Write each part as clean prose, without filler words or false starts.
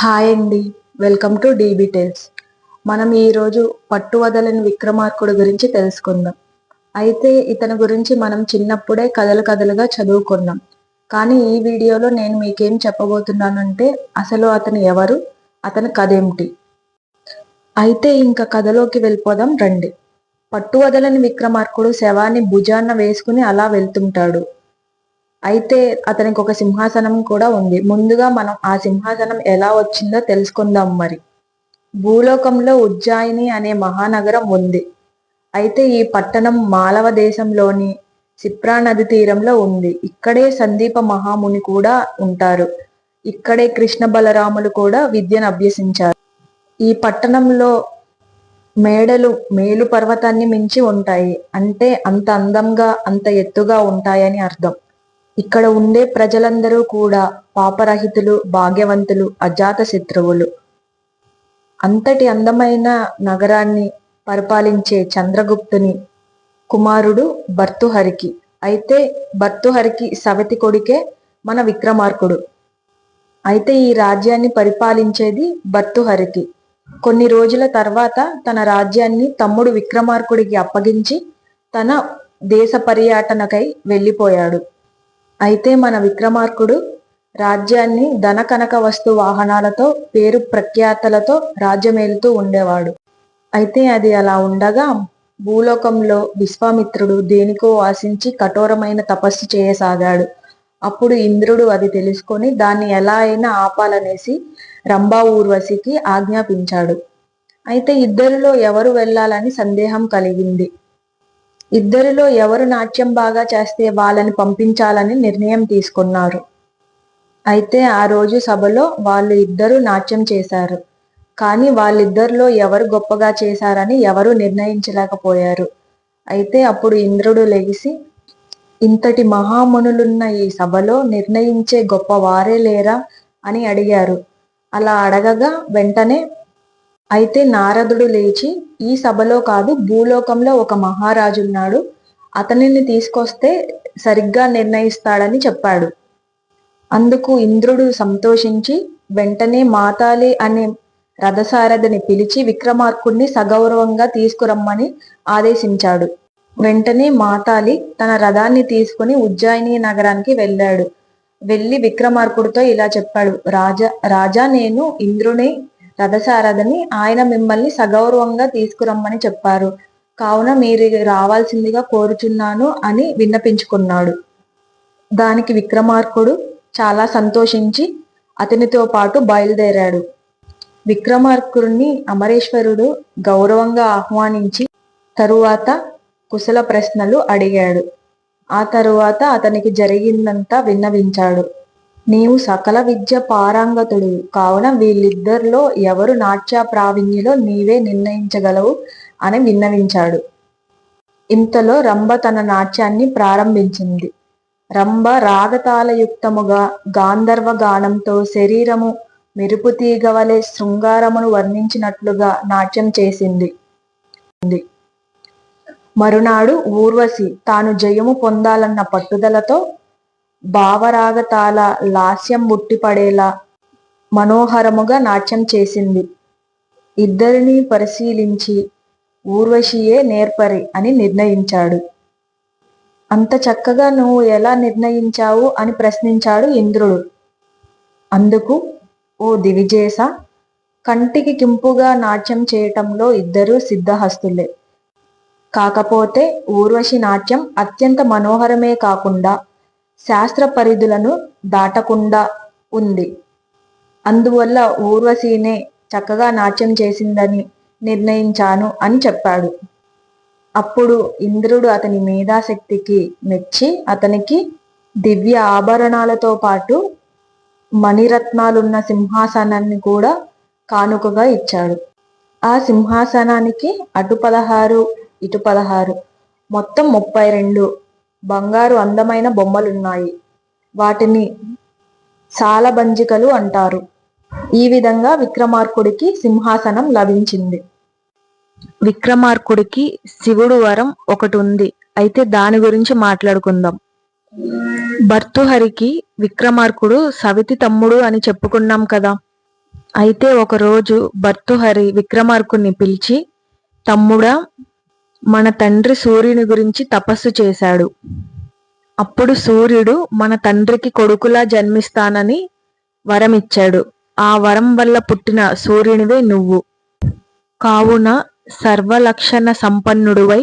Hi అండి, welcome to DB tiles. మనం ఈరోజు పట్టు వదలని విక్రమార్కుడు గురించి తెలుసుకుందాం. అయితే ఇతని గురించి మనం చిన్నప్పుడే కథలు కథలుగా చదువుకున్నాం. కానీ ఈ వీడియోలో నేను మీకేం చెప్పబోతున్నానంటే అసలు అతను ఎవరు, అతని కథ ఏమిటి. అయితే ఇంకా కథలోకి వెళ్ళిపోదాం రండి. పట్టు వదలని విక్రమార్కుడు శవాన్ని భుజాన వేసుకుని అలా వెళ్తుంటాడు. అయితే అతనికి ఒక సింహాసనం కూడా ఉంది. ముందుగా మనం ఆ సింహాసనం ఎలా వచ్చిందో తెలుసుకుందాం. మరి భూలోకంలో ఉజ్జాయిని అనే మహానగరం ఉంది. అయితే ఈ పట్టణం మాలవ దేశంలోని సిప్రా నది తీరంలో ఉంది. ఇక్కడే సందీప మహాముని కూడా ఉంటారు. ఇక్కడే కృష్ణ బలరాములు కూడా విద్యను అభ్యసించారు. ఈ పట్టణంలో మేడలు మేలు పర్వతాన్ని మించి ఉంటాయి. అంటే అంత అందంగా అంత ఎత్తుగా ఉంటాయని అర్థం. ఇక్కడ ఉండే ప్రజలందరూ కూడా పాపరహితులు, భాగ్యవంతులు, అజాత శత్రువులు. అంతటి అందమైన నగరాన్ని పరిపాలించే చంద్రగుప్తుని కుమారుడు భర్తృహరికి. అయితే భర్తృహరికి సవతి కొడుకే మన విక్రమార్కుడు. అయితే ఈ రాజ్యాన్ని పరిపాలించేది భర్తృహరికి. కొన్ని రోజుల తర్వాత తన రాజ్యాన్ని తమ్ముడు విక్రమార్కుడికి అప్పగించి తన దేశ పర్యటనకై వెళ్ళిపోయాడు. అయితే మన విక్రమార్కుడు రాజ్యాన్ని ధన కనక వస్తు వాహనాలతో పేరు ప్రఖ్యాతలతో రాజ్యమేలుతూ ఉండేవాడు. అయితే అది అలా ఉండగా భూలోకంలో విశ్వామిత్రుడు దేనికో ఆశించి కఠోరమైన తపస్సు చేయసాగాడు. అప్పుడు ఇంద్రుడు అది తెలుసుకొని దాన్ని ఎలా అయినా ఆపాలనేసి రంభా ఊర్వశికి ఆజ్ఞాపించాడు. అయితే ఇద్దరిలో ఎవరు వెళ్ళాలని సందేహం కలిగింది. ఇద్దరిలో ఎవరు నాట్యం బాగా చేస్తే వాళ్ళని పంపించాలని నిర్ణయం తీసుకున్నారు. అయితే ఆ రోజు సభలో వాళ్ళు ఇద్దరు నాట్యం చేశారు. కానీ వాళ్ళిద్దరిలో ఎవరు గొప్పగా చేశారని ఎవరు నిర్ణయించలేకపోయారు. అయితే అప్పుడు ఇంద్రుడు లెగిసి, ఇంతటి మహామునులున్న ఈ సభలో నిర్ణయించే గొప్ప వారే లేరా అని అడిగారు. అలా అడగగా వెంటనే అయితే నారదుడు లేచి, ఈ సభలో కాదు, భూలోకంలో ఒక మహారాజున్నాడు, అతనిని తీసుకొస్తే సరిగ్గా నిర్ణయిస్తాడని చెప్పాడు. అందుకు ఇంద్రుడు సంతోషించి వెంటనే మాతాలి అనే రథసారథిని పిలిచి విక్రమార్కుడిని సగౌరవంగా తీసుకురమ్మని ఆదేశించాడు. వెంటనే మాతాలి తన రథాన్ని తీసుకుని ఉజ్జాయిని నగరానికి వెళ్ళాడు. వెళ్ళి విక్రమార్కుడితో ఇలా చెప్పాడు, రాజా నేను ఇంద్రుని రథసారథిని, ఆయన మిమ్మల్ని సగౌరవంగా తీసుకురమ్మని చెప్పారు, కావున మీరు రావాల్సిందిగా కోరుచున్నాను అని విన్నపించుకున్నాడు. దానికి విక్రమార్కుడు చాలా సంతోషించి అతనితో పాటు బయలుదేరాడు. విక్రమార్కుడిని అమరేశ్వరుడు గౌరవంగా ఆహ్వానించి తరువాత కుశల ప్రశ్నలు అడిగాడు. ఆ తరువాత అతనికి జరిగిందంతా విన్నవించాడు. నీవు సకల విద్య పారంగతుడు కావున వీళ్ళిద్దరిలో ఎవరు నాట్య ప్రావీణ్యులో నీవే నిర్ణయించగలవు అని విన్నవించాడు. ఇంతలో రంభ తన నాట్యాన్ని ప్రారంభించింది. రంభ రాగతాళయుక్తముగా గాంధర్వ గానంతో శరీరము మెరుపు తీగ వలె శృంగారమును వర్ణించినట్లుగా నాట్యం చేసింది. మరునాడు ఊర్వశి తాను జయము పొందాలన్న పట్టుదలతో భావరాగతాల లాస్యం ఉట్టిపడేలా మనోహరముగా నాట్యం చేసింది. ఇద్దరిని పరిశీలించి ఊర్వశియే నేర్పరి అని నిర్ణయించాడు. అంత చక్కగా నువ్వు ఎలా నిర్ణయించావు అని ప్రశ్నించాడు ఇంద్రుడు. అందుకు, ఓ దివిజేస, కంటికి కింపుగా నాట్యం చేయటంలో ఇద్దరు సిద్ధహస్తులే. కాకపోతే ఊర్వశి నాట్యం అత్యంత మనోహరమే కాకుండా శాస్త్ర పరిధులను దాటకుండా ఉంది. అందువల్ల ఊర్వశినే చక్కగా నాట్యం చేసిందని నిర్ణయించాను అని చెప్పాడు. అప్పుడు ఇంద్రుడు అతని మేధాశక్తికి మెచ్చి అతనికి దివ్య ఆభరణాలతో పాటు మణిరత్నాలున్న సింహాసనాన్ని కూడా కానుకగా ఇచ్చాడు. ఆ సింహాసనానికి అటు 16 ఇటు 16 మొత్తం 32 బంగారు అందమైన బొమ్మలున్నాయి. వాటిని సాలబంజికలు అంటారు. ఈ విధంగా విక్రమార్కుడికి సింహాసనం లభించింది. విక్రమార్కుడికి శివుడు వరం ఒకటి ఉంది. అయితే దాని గురించి మాట్లాడుకుందాం. భర్తృహరికి విక్రమార్కుడు సవితి తమ్ముడు అని చెప్పుకున్నాం కదా. అయితే ఒకరోజు భర్తృహరి విక్రమార్కుణ్ణి పిలిచి, తమ్ముడా, మన తండ్రి సూర్యుని గురించి తపస్సు చేశాడు. అప్పుడు సూర్యుడు మన తండ్రికి కొడుకులా జన్మిస్తానని వరమిచ్చాడు. ఆ వరం వల్ల పుట్టిన సూర్యునివే నువ్వు. కావున సర్వలక్షణ సంపన్నుడువై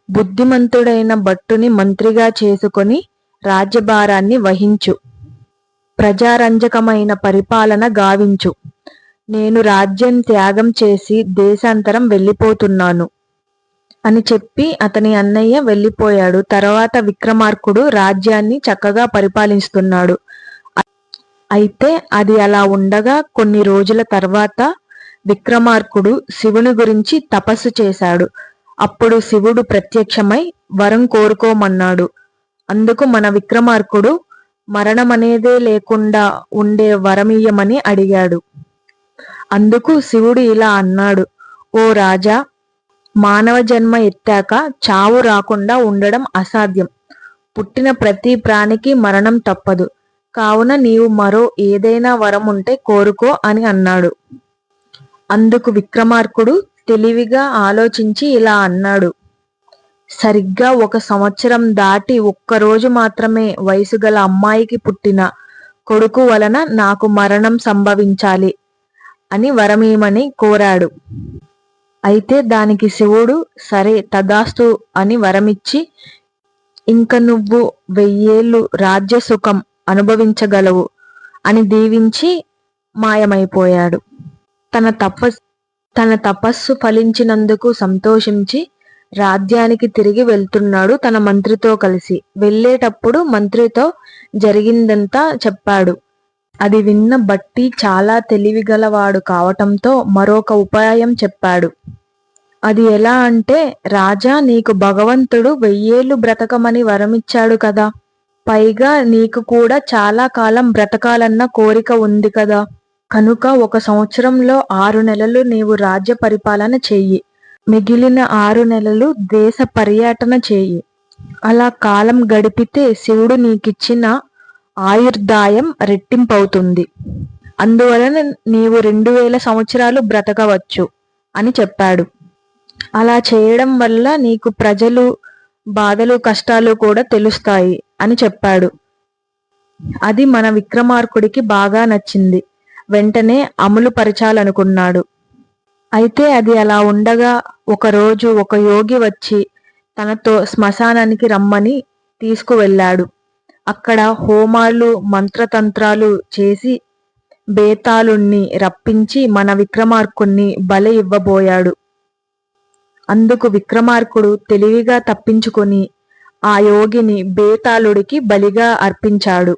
బుద్ధిమంతుడైన భట్టుని మంత్రిగా చేసుకొని రాజ్యభారాన్ని వహించు. ప్రజారంజకమైన పరిపాలన గావించు. నేను రాజ్యం త్యాగం చేసి దేశాంతరం వెళ్ళిపోతున్నాను అని చెప్పి అతని అన్నయ్య వెళ్ళిపోయాడు. తర్వాత విక్రమార్కుడు రాజ్యాన్ని చక్కగా పరిపాలిస్తున్నాడు. అయితే అది అలా ఉండగా కొన్ని రోజుల తర్వాత విక్రమార్కుడు శివుని గురించి తపస్సు చేశాడు. అప్పుడు శివుడు ప్రత్యక్షమై వరం కోరుకోమన్నాడు. అందుకు మన విక్రమార్కుడు మరణమనేదే లేకుండా ఉండే వరమియ్యమని అడిగాడు. అందుకు శివుడు ఇలా అన్నాడు, ఓ రాజా, మానవ జన్మ ఎత్తాక చావు రాకుండా ఉండడం అసాధ్యం. పుట్టిన ప్రతి ప్రాణికి మరణం తప్పదు. కావున నీవు మరో ఏదైనా వరం ఉంటే కోరుకో అని అన్నాడు. అందుకు విక్రమార్కుడు తెలివిగా ఆలోచించి ఇలా అన్నాడు, సరిగ్గా 1 సంవత్సరం దాటి 1 రోజు మాత్రమే వయసు గల అమ్మాయికి పుట్టిన కొడుకు వలన నాకు మరణం సంభవించాలి అని వరమేమని కోరాడు. అయితే దానికి శివుడు సరే తదాస్తు అని వరమిచ్చి, ఇంక నువ్వు 1000 ఏళ్ళు రాజ్య సుఖం అనుభవించగలవు అని దీవించి మాయమైపోయాడు. తన తపస్సు ఫలించినందుకు సంతోషించి రాజ్యానికి తిరిగి వెళ్తున్నాడు తన మంత్రితో కలిసి. వెళ్ళేటప్పుడు మంత్రితో జరిగిందంతా చెప్పాడు. అది విన్న బట్టి చాలా తెలివిగలవాడు కావటంతో మరొక ఉపాయం చెప్పాడు. అది ఎలా అంటే, రాజా, నీకు భగవంతుడు 1000 ఏళ్ళు బ్రతకమని వరమిచ్చాడు కదా. పైగా నీకు కూడా చాలా కాలం బ్రతకాలన్న కోరిక ఉంది కదా. కనుక 1 సంవత్సరంలో 6 నెలలు నీవు రాజ్య పరిపాలన చెయ్యి. మిగిలిన 6 నెలలు దేశ పర్యటన చేయి. అలా కాలం గడిపితే శివుడు నీకిచ్చిన ఆయుర్దాయం రెట్టింపవుతుంది. అందువలన నీవు 2000 సంవత్సరాలు బ్రతకవచ్చు అని చెప్పాడు. అలా చేయడం వల్ల నీకు ప్రజలు బాధలు కష్టాలు కూడా తెలుస్తాయి అని చెప్పాడు. అది మన విక్రమార్కుడికి బాగా నచ్చింది. వెంటనే అమలు పరచాలనుకున్నాడు. అయితే అది అలా ఉండగా ఒకరోజు ఒక యోగి వచ్చి తనతో శ్మశానానికి రమ్మని తీసుకువెళ్ళాడు. అక్కడ హోమాలు మంత్రతంత్రాలు చేసి బేతాళుణ్ణి రప్పించి మన విక్రమార్కుణ్ణి బలి ఇవ్వబోయాడు. అందుకు విక్రమార్కుడు తెలివిగా తప్పించుకొని ఆ యోగిని బేతాళుడికి బలిగా అర్పించాడు.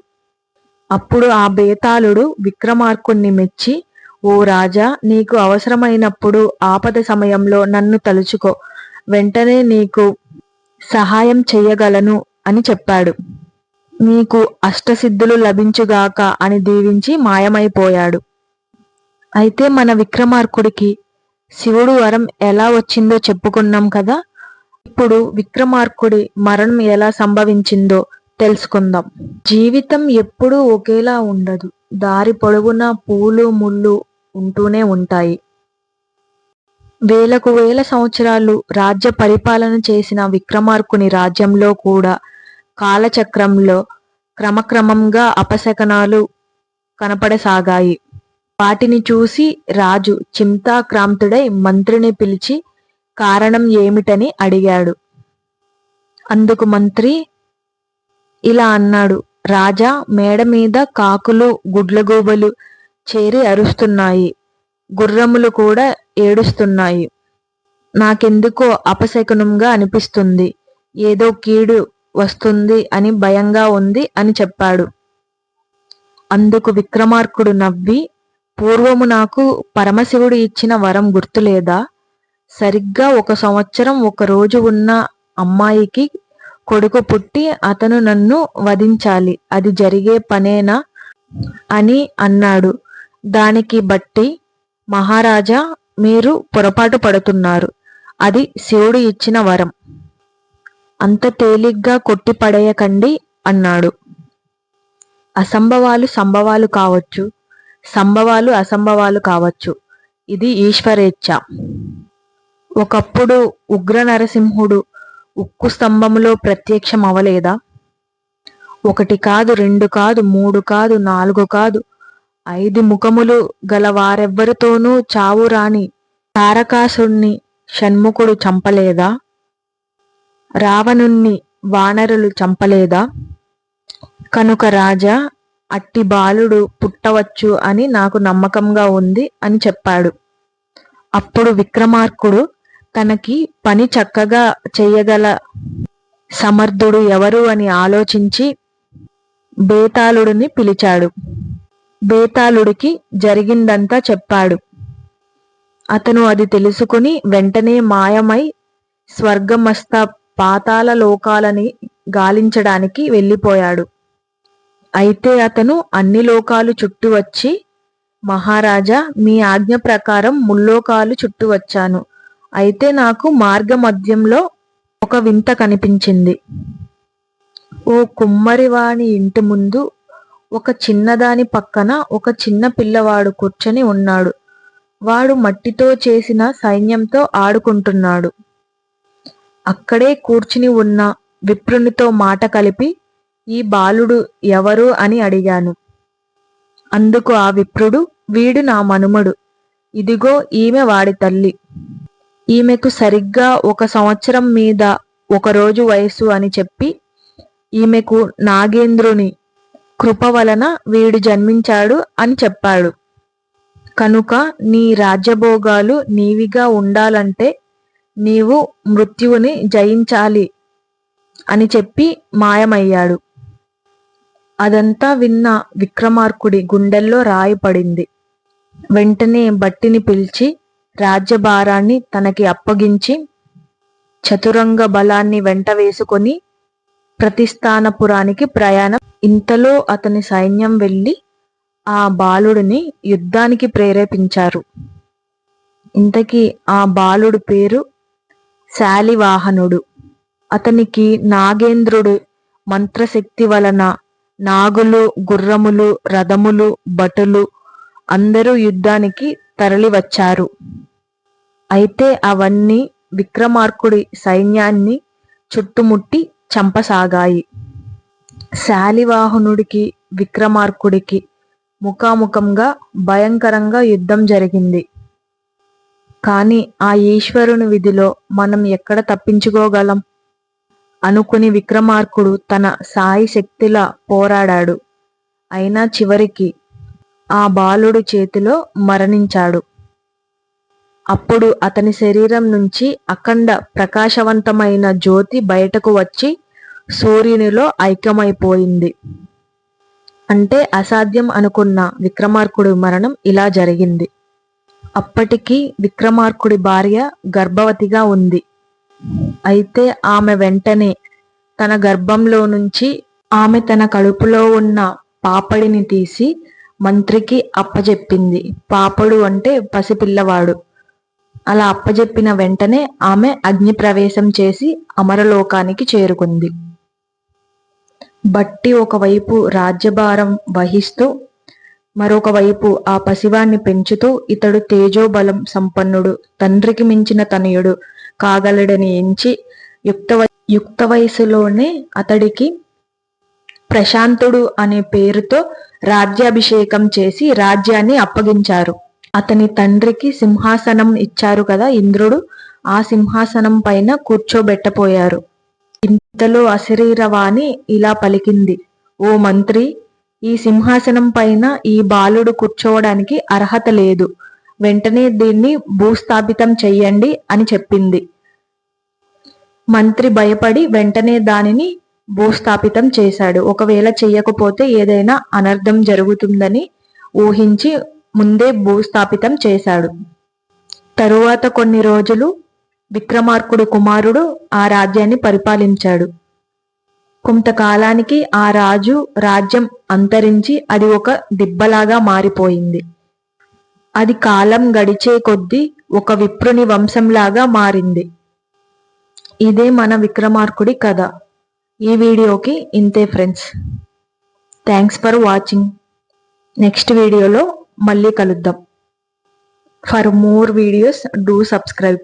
అప్పుడు ఆ బేతాళుడు విక్రమార్కుణ్ణి మెచ్చి, ఓ రాజా, నీకు అవసరమైనప్పుడు ఆపద సమయంలో నన్ను తలుచుకో, వెంటనే నీకు సహాయం చెయ్యగలను అని చెప్పాడు. నీకు అష్టసిద్ధులు లభించుగాక అని దీవించి మాయమైపోయాడు. అయితే మన విక్రమార్కుడికి శివుడు వరం ఎలా వచ్చిందో చెప్పుకున్నాం కదా. ఇప్పుడు విక్రమార్కుడి మరణం ఎలా సంభవించిందో తెలుసుకుందాం. జీవితం ఎప్పుడూ ఒకేలా ఉండదు. దారి పొడవునా పూలు ముళ్ళు ఉంటూనే ఉంటాయి. వేలకు వేల సంవత్సరాలు రాజ్య పరిపాలన చేసిన విక్రమార్కుని రాజ్యంలో కూడా కాలచక్రంలో క్రమక్రమంగా అపశకనాలు కనపడసాగాయి. వాటిని చూసి రాజు చింతాక్రాంతుడై మంత్రిని పిలిచి కారణం ఏమిటని అడిగాడు. అందుకు మంత్రి ఇలా అన్నాడు, రాజా, మేడ మీద కాకులు గుడ్లగూబలు చేరి అరుస్తున్నాయి. గుర్రములు కూడా ఏడుస్తున్నాయి. నాకెందుకో అపశకునంగా అనిపిస్తుంది. ఏదో కీడు వస్తుంది అని భయంగా ఉంది అని చెప్పాడు. అందుకు విక్రమార్కుడు నవ్వి, పూర్వము నాకు పరమశివుడు ఇచ్చిన వరం గుర్తులేదా? సరిగ్గా 1 సంవత్సరం 1 రోజు ఉన్న అమ్మాయికి కొడుకు పుట్టి అతను నన్ను వధించాలి. అది జరిగే పనేనా అని అన్నాడు. దానికి బట్టి, మహారాజా, మీరు పొరపాటు పడుతున్నారు. అది శివుడు ఇచ్చిన వరం. అంత తేలిగ్గా కొట్టిపడేయకండి అన్నాడు. అసంభవాలు సంభవాలు కావచ్చు, సంభవాలు అసంభవాలు కావచ్చు. ఇది ఈశ్వరేచ్ఛ. ఒకప్పుడు ఉగ్ర నరసింహుడు ఉక్కు స్తంభములో ప్రత్యక్షం అవలేదా? 1 కాదు, 2 కాదు, 3 కాదు, 4 కాదు, 5 ముఖములు గల వారెవ్వరితోనూ చావురాని తారకాసుణ్ణి షణ్ముఖుడు చంపలేదా? రావణుణ్ణి వానరులు చంపలేదా? కనుక రాజా, అట్టి బాలుడు పుట్టవచ్చు అని నాకు నమ్మకంగా ఉంది అని చెప్పాడు. అప్పుడు విక్రమార్కుడు తనకి పని చక్కగా చెయ్యగల సమర్థుడు ఎవరు అని ఆలోచించి బేతాళుడిని పిలిచాడు. బేతాళుడికి జరిగిందంతా చెప్పాడు. అతను అది తెలుసుకుని వెంటనే మాయమై స్వర్గమస్త పాతాళ లోకాలని గాలించడానికి వెళ్ళిపోయాడు. అయితే అతను అన్ని లోకాలు చుట్టి వచ్చి, మహారాజా, మీ ఆజ్ఞ ప్రకారం ముల్లోకాలు చుట్టి వచ్చాను. అయితే నాకు మార్గ మధ్యంలో ఒక వింత కనిపించింది. ఓ కుమ్మరివాని ఇంటి ముందు ఒక చిన్నదాని పక్కన ఒక చిన్న పిల్లవాడు కూర్చొని ఉన్నాడు. వాడు మట్టితో చేసిన సైన్యంతో ఆడుకుంటున్నాడు. అక్కడే కూర్చుని ఉన్న విప్రునితో మాట కలిపి, ఈ బాలుడు ఎవరు అని అడిగాను. అందుకు ఆ విప్రుడు, వీడు నా మనుమడు. ఇదిగో ఈమె వాడి తల్లి. ఈమెకు సరిగ్గా 1 సంవత్సరం మీద 1 రోజు వయసు అని చెప్పి, ఈమెకు నాగేంద్రుని కృప వలన వీడు జన్మించాడు అని చెప్పాడు. కనుక నీ రాజ్యభోగాలు నీవిగా ఉండాలంటే నీవు మృత్యువుని జయించాలి అని చెప్పి మాయమయ్యాడు. అదంతా విన్న విక్రమార్కుడి గుండెల్లో రాయి పడింది. వెంటనే భట్టిని పిలిచి రాజ్యభారాన్ని తనకి అప్పగించి చతురంగ బలాన్ని వెంట వేసుకొని ప్రతిస్థానపురానికి ప్రయాణం. ఇంతలో అతని సైన్యం వెళ్ళి ఆ బాలుడిని యుద్ధానికి ప్రేరేపించారు. ఇంతకీ ఆ బాలుడు పేరు శాలివాహనుడు. అతనికి నాగేంద్రుడు మంత్రశక్తి వలన నాగులు, గుర్రములు, రథములు, భటులు అందరూ యుద్ధానికి తరలి వచ్చారు. అయితే అవన్నీ విక్రమార్కుడి సైన్యాన్ని చుట్టుముట్టి చంపసాగాయి. శాలివాహనుడికి విక్రమార్కుడికి ముఖాముఖంగా భయంకరంగా యుద్ధం జరిగింది. కానీ ఆ ఈశ్వరుని విధిలో మనం ఎక్కడ తప్పించుకోగలం అనుకుని విక్రమార్కుడు తన సాయి శక్తిలా పోరాడాడు. అయినా చివరికి ఆ బాలుడి చేతిలో మరణించాడు. అప్పుడు అతని శరీరం నుంచి అఖండ ప్రకాశవంతమైన జ్యోతి బయటకు వచ్చి సూర్యునిలో ఐక్యమైపోయింది. అంటే అసాధ్యం అనుకున్న విక్రమార్కుడి మరణం ఇలా జరిగింది. అప్పటికి విక్రమార్కుడి భార్య గర్భవతిగా ఉంది. అయితే ఆమె వెంటనే తన గర్భంలో నుంచి ఆమె తన కడుపులో ఉన్న పాపడిని తీసి మంత్రికి అప్పజెప్పింది. పాపడు అంటే పసిపిల్లవాడు. అలా అప్పజెప్పిన వెంటనే ఆమె అగ్ని ప్రవేశం చేసి అమరలోకానికి చేరుకుంది. బట్టి ఒకవైపు రాజ్యభారం వహిస్తూ మరొక వైపు ఆ పసివాణ్ణి పెంచుతూ ఇతడు తేజోబలం సంపన్నుడు, తండ్రికి మించిన తనయుడు కాగలడని ఎంచి యుక్త వయసులోనే అతడికి ప్రశాంతుడు అనే పేరుతో రాజ్యాభిషేకం చేసి రాజ్యాన్ని అప్పగించారు. అతని తండ్రికి సింహాసనం ఇచ్చారు కదా ఇంద్రుడు, ఆ సింహాసనం పైన కూర్చోబెట్టపోయారు. ఇంతలో అశరీరవాణి ఇలా పలికింది, ఓ మంత్రి, ఈ సింహాసనం పైన ఈ బాలుడు కూర్చోవడానికి అర్హత లేదు. వెంటనే దీన్ని భూస్థాపితం చెయ్యండి అని చెప్పింది. మంత్రి భయపడి వెంటనే దానిని భూస్థాపితం చేశాడు. ఒకవేళ చెయ్యకపోతే ఏదైనా అనర్థం జరుగుతుందని ఊహించి ముందే భూస్థాపితం చేశాడు. తరువాత కొన్ని రోజులు విక్రమార్కుడు కుమారుడు ఆ రాజ్యాన్ని పరిపాలించాడు. కొంతకాలానికి ఆ రాజు రాజ్యం అంతరించి అది ఒక దిబ్బలాగా మారిపోయింది. అది కాలం గడిచే కొద్దీ ఒక విప్రుని వంశంలాగా మారింది. ఇదే మన విక్రమార్కుడి కథ. ఈ వీడియోకి ఇంతే friends. Thanks for watching. Next వీడియోలో మళ్ళీ కలుద్దాం. For more videos do subscribe.